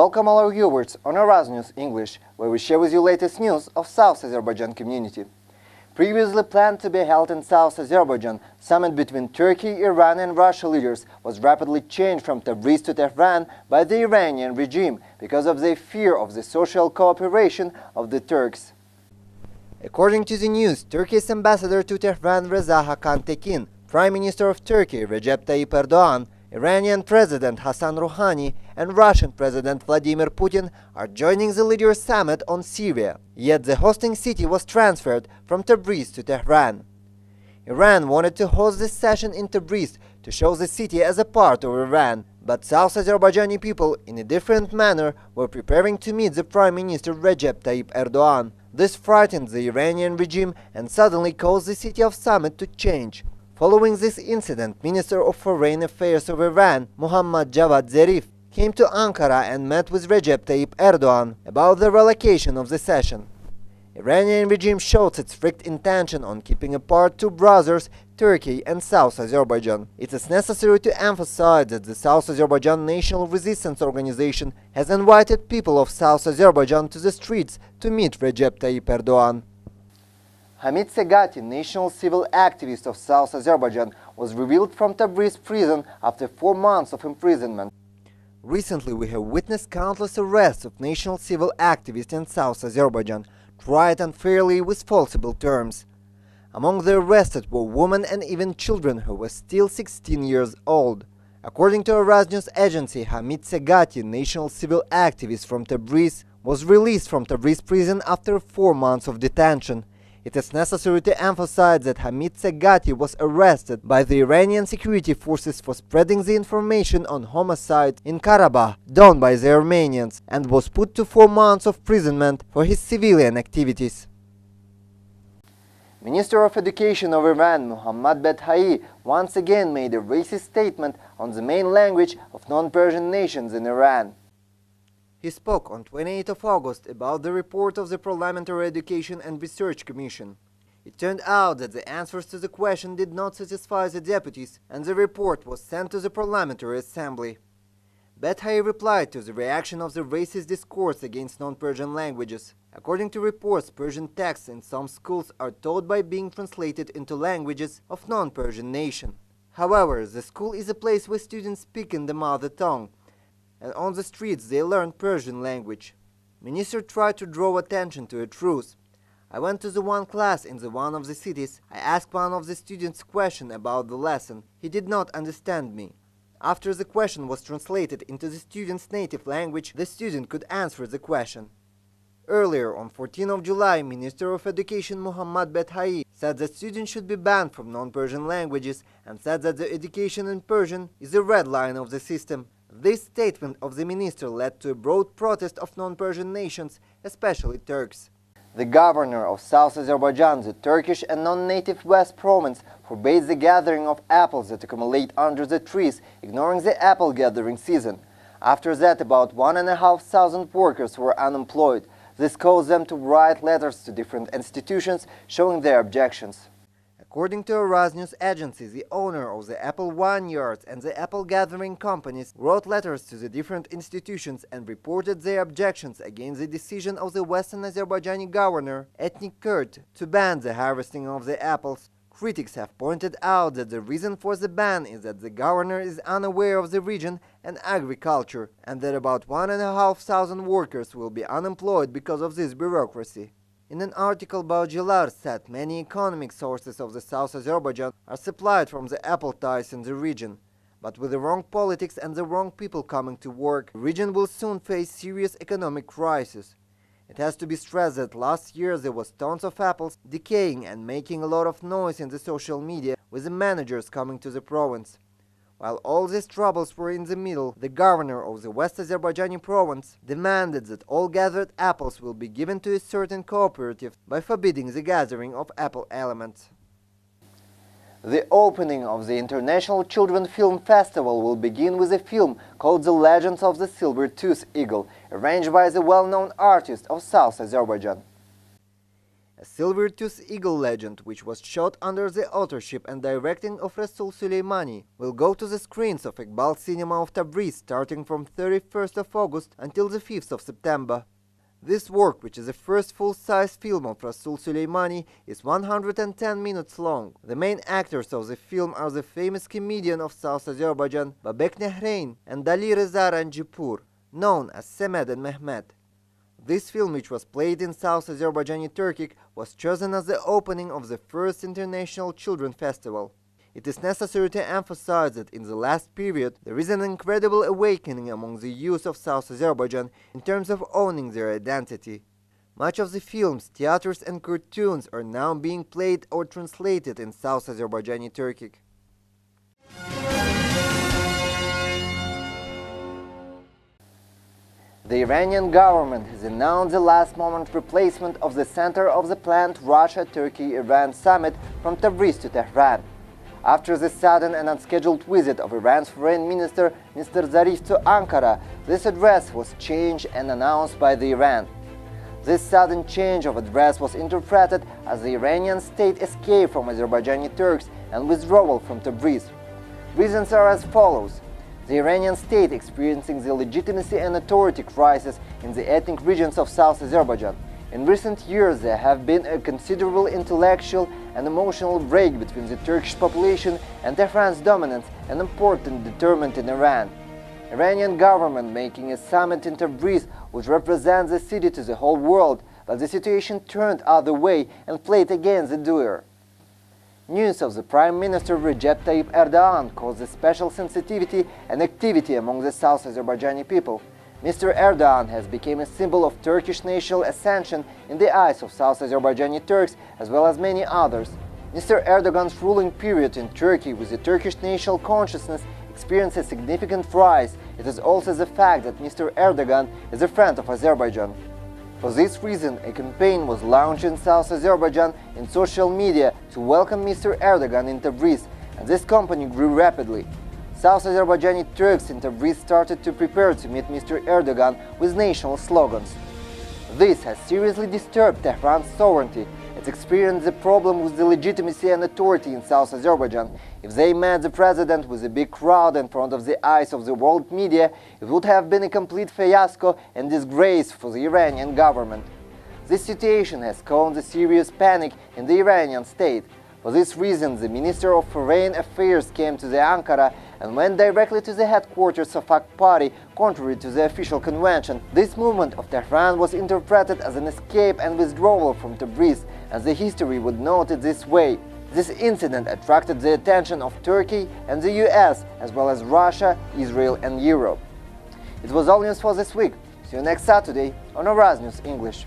Welcome all our viewers on Araz News English, where we share with you latest news of South Azerbaijan community. Previously planned to be held in South Azerbaijan, summit between Turkey, Iran and Russia leaders was rapidly changed from Tabriz to Tehran by the Iranian regime because of their fear of the social cooperation of the Turks. According to the news, Turkey's ambassador to Tehran Reza Hakan Tekin, Prime Minister of Turkey Recep Tayyip Erdogan, Iranian President Hassan Rouhani and Russian President Vladimir Putin are joining the leaders' summit on Syria, yet the hosting city was transferred from Tabriz to Tehran. Iran wanted to host this session in Tabriz to show the city as a part of Iran, but South Azerbaijani people, in a different manner, were preparing to meet the Prime Minister Recep Tayyip Erdogan. This frightened the Iranian regime and suddenly caused the city of summit to change. Following this incident, Minister of Foreign Affairs of Iran, Mohammad Javad Zarif, came to Ankara and met with Recep Tayyip Erdogan about the relocation of the session. Iranian regime shows its strict intention on keeping apart two brothers, Turkey and South Azerbaijan. It is necessary to emphasize that the South Azerbaijan National Resistance Organization has invited people of South Azerbaijan to the streets to meet Recep Tayyip Erdogan. Hermits Agati, national civil activist of South Azerbaijan, was revealed from Tabriz prison after 4 months of imprisonment. Recently, we have witnessed countless arrests of national civil activists in South Azerbaijan, tried unfairly with falsifiable terms. Among the arrested were women and even children who were still 16 years old. According to Araz news agency, Hermits Agati, national civil activist from Tabriz, was released from Tabriz prison after 4 months of detention. It is necessary to emphasize that Hermits Agati was arrested by the Iranian security forces for spreading the information on homicide in Karabakh done by the Armenians and was put to 4 months of imprisonment for his civilian activities. Minister of Education of Iran, Mohammad Bedhai, once again made a racist statement on the main language of non-Persian nations in Iran. He spoke on 28th of August about the report of the Parliamentary Education and Research Commission. It turned out that the answers to the question did not satisfy the deputies, and the report was sent to the Parliamentary Assembly. Bedhai replied to the reaction of the racist discourse against non-Persian languages. According to reports, Persian texts in some schools are taught by being translated into languages of non-Persian nation. However, the school is a place where students speak in the mother tongue, and on the streets they learn Persian language. Minister tried to draw attention to a truth. I went to the one class in one of the cities. I asked one of the students a question about the lesson. He did not understand me. After the question was translated into the student's native language, the student could answer the question. Earlier, on 14th of July, Minister of Education Mohammad Bedhai said that students should be banned from non-Persian languages and said that the education in Persian is a red line of the system. This statement of the minister led to a broad protest of non-Persian nations, especially Turks. The governor of South Azerbaijan, the Turkish and non-native West province, forbade the gathering of apples that accumulate under the trees, ignoring the apple gathering season. After that, about 1,500 workers were unemployed. This caused them to write letters to different institutions showing their objections. According to Araz news agency, the owner of the apple vineyards and the apple gathering companies wrote letters to the different institutions and reported their objections against the decision of the Western Azerbaijani governor, ethnic Kurd, to ban the harvesting of the apples. Critics have pointed out that the reason for the ban is that the governor is unaware of the region and agriculture, and that about 1,500 workers will be unemployed because of this bureaucracy. In an article by Gelar said many economic sources of the South Azerbaijan are supplied from the apple ties in the region. But with the wrong politics and the wrong people coming to work, the region will soon face serious economic crisis. It has to be stressed that last year there was tons of apples decaying and making a lot of noise in the social media with the managers coming to the province. While all these troubles were in the middle, the governor of the West Azerbaijani province demanded that all gathered apples will be given to a certain cooperative by forbidding the gathering of apple elements. The opening of the International Children's Film Festival will begin with a film called The Legends of the Silver-Toothed Eagle, arranged by the well-known artist of South Azerbaijan. a silver-toothed eagle legend which was shot under the authorship and directing of Rasul Suleimani, will go to the screens of Iqbal Cinema of Tabriz starting from 31st of August until the 5th of September. This work, which is the first full-size film of Rasul Suleimani, is 110 minutes long. The main actors of the film are the famous comedian of South Azerbaijan, Babek Nehrain, and Dali Reza Ranjipur, known as Semed and Mehmet. This film, which was played in South Azerbaijani Turkic, was chosen as the opening of the first International Children Festival. It is necessary to emphasize that in the last period there is an incredible awakening among the youth of South Azerbaijan in terms of owning their identity. Much of the films, theaters and cartoons are now being played or translated in South Azerbaijani Turkic. The Iranian government has announced the last-moment replacement of the center of the planned Russia-Turkey-Iran summit from Tabriz to Tehran. After the sudden and unscheduled visit of Iran's Foreign Minister Mr. Zarif to Ankara, this address was changed and announced by Iran. This sudden change of address was interpreted as the Iranian state escape from Azerbaijani Turks and withdrawal from Tabriz. Reasons are as follows. The Iranian state experiencing the legitimacy and authority crisis in the ethnic regions of South Azerbaijan. In recent years, there have been a considerable intellectual and emotional break between the Turkish population and Tehran's dominance, an important determinant in Iran. Iranian government making a summit in Tabriz would represent the city to the whole world, but the situation turned other way and played against the doer. News of the Prime Minister Recep Tayyip Erdogan caused a special sensitivity and activity among the South Azerbaijani people. Mr. Erdogan has become a symbol of Turkish national ascension in the eyes of South Azerbaijani Turks as well as many others. Mr. Erdogan's ruling period in Turkey with the Turkish national consciousness experienced a significant rise. It is also the fact that Mr. Erdogan is a friend of Azerbaijan. For this reason, a campaign was launched in South Azerbaijan in social media to welcome Mr. Erdogan in Tabriz, and this campaign grew rapidly. South Azerbaijani Turks in Tabriz started to prepare to meet Mr. Erdogan with national slogans. This has seriously disturbed Tehran's sovereignty. It experienced the problem with the legitimacy and authority in South Azerbaijan. If they met the president with a big crowd in front of the eyes of the world media, it would have been a complete fiasco and disgrace for the Iranian government. This situation has caused a serious panic in the Iranian state. For this reason, the Minister of Foreign Affairs came to the Ankara and went directly to the headquarters of AK Party, contrary to the official convention. This movement of Tehran was interpreted as an escape and withdrawal from Tabriz, as the history would note it this way. This incident attracted the attention of Turkey and the US, as well as Russia, Israel and Europe. It was all news for this week. See you next Saturday on Araz News English.